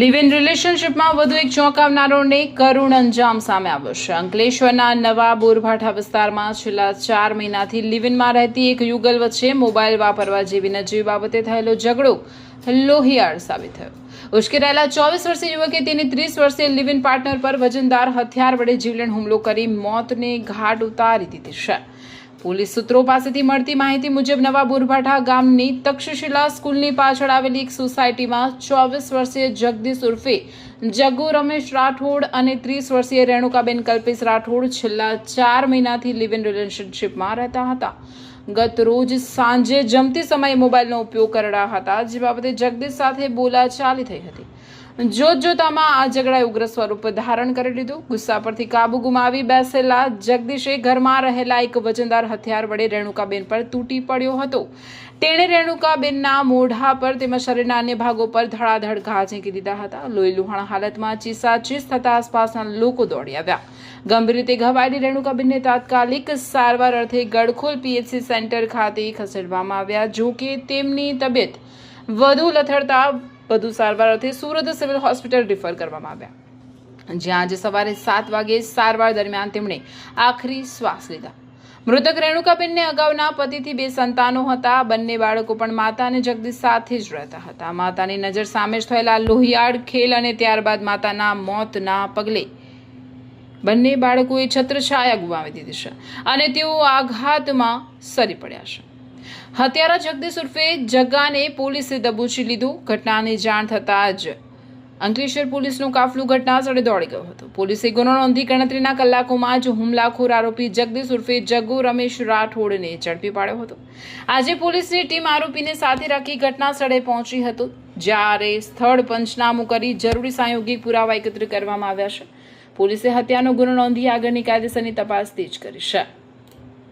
Live in રિલેશનશિપમાં વધુ એક ચોંકાવનારો ને કરુણ અંજામ સામે આવ્યો છે। અંકલેશ્વરના નવા બોરભાઠા વિસ્તારમાં છેલ્લા 4 મહિનાથી લિવ ઇનમાં રહેતી એક યુગલ વચ્ચે મોબાઈલ વાપરવા જેવી નજીવી બાબતે થયેલો ઝઘડો લોહિયાળ સાબિત થયો। ઉશ્કેરાયેલા 24 વર્ષીય યુવકે તેની 30 વર્ષીય લિવ ઇન પાર્ટનર પર વજનદાર હથિયાર વડે જીવલેણ હુમલો કરી મોતને ઘાટ ઉતારી દીધી છે। પોલીસ સૂત્રો પાસેથી મળતી માહિતી મુજબ નવા બોરભાઠા ગામની તક્ષશિલા સ્કૂલની પાછળ આવેલી એક સોસાયટીમાં 24 વર્ષીય જગદીશ ઉર્ફે જગ્ગુ રમેશ રાઠોડ અને 30 વર્ષીય રેણુકાબેન કલ્પેશ રાઠોડ છેલ્લા 4 મહિનાથી લિવ ઇન રિલેશનશિપમાં રહેતા હતા। ગત રોજ સાંજે જમતી સમયે મોબાઈલનો ઉપયોગ કરતા હતા, જે બાબતે જગદીશ સાથે બોલાચાલી થઈ હતી। જોતજોતામાં આ ઝઘડાએ ઉગ્ર સ્વરૂપ ધારણ કરી લીધું। ગુસ્સા પરથી કાબુ ગુમાવી બેસેલા જગદીશે ઘરમાં રહેલા એક વજનદાર હથિયાર વડે રેણુકાબેન પર તૂટી પડ્યો હતો। તેણે રેણુકાબેનના મોઢા પર તેમજ શરીરના અન્ય ભાગો પર ધડાધડ ઘા ઝીંકી દીધા હતા। લોહી લુહાણ હાલતમાં ચીસાચીસ થતા આસપાસના લોકો દોડી આવ્યા। ગંભીર રીતે ઘવાયેલી રેણુકાબેનને તાત્કાલિક સારવાર અર્થે ગડખોલ પીએચસી સેન્ટર ખાતે ખસેડવામાં આવ્યા। જો કે તેમની તબિયત વધુ લથડતા વધુ સારવાર અર્થે સુરત સિવિલ હોસ્પિટલ રિફર કરવામાં આવ્યા, જ્યાં આજે સવારે 7 વાગે સારવાર દરમિયાન તેમણે આખરી શ્વાસ લીધા। મૃતક રેણુકાબેનને અગાઉના પતિથી 2 સંતાનો હતા। બંને બાળકો પણ માતા અને જગદીશ સાથે જ રહેતા હતા। માતાની નજર સામે જ થયેલા લોહિયાળ ખેલ અને ત્યારબાદ માતાના મોતના પગલે બંને બાળકોએ છત્રછાયા ગુમાવી દીધી છે અને તેઓ આઘાતમાં સરી પડ્યા છે। હત્યારા જગદીશ ઉર્ફે જગ્ગાને પોલીસે દબોચી લીધું। ઘટનાની જાણ થતાં જ અંકલેશ્વર પોલીસનું કાફલું ઘટના સ્થળે દોડી ગયું હતું। પોલીસે ગુનો નોંધી ગણતરીના કલાકોમાં જ હુમલાખોર આરોપી જગદીશ ઉર્ફે જગ્ગુ રમેશ રાઠોડને ઝડપી પાડ્યો હતો। આજે પોલીસની ટીમ આરોપીને સાથે રાખી ઘટના સ્થળે પહોંચી હતી, જ્યારે સ્થળ પંચનામું કરી જરૂરી સાંયોગિક પુરાવા એકત્રિત કરવામાં આવ્યા છે। પોલીસે હત્યાનો ગુનો નોંધી આગળની કાયદેસરની તપાસ તેજ કરી છે।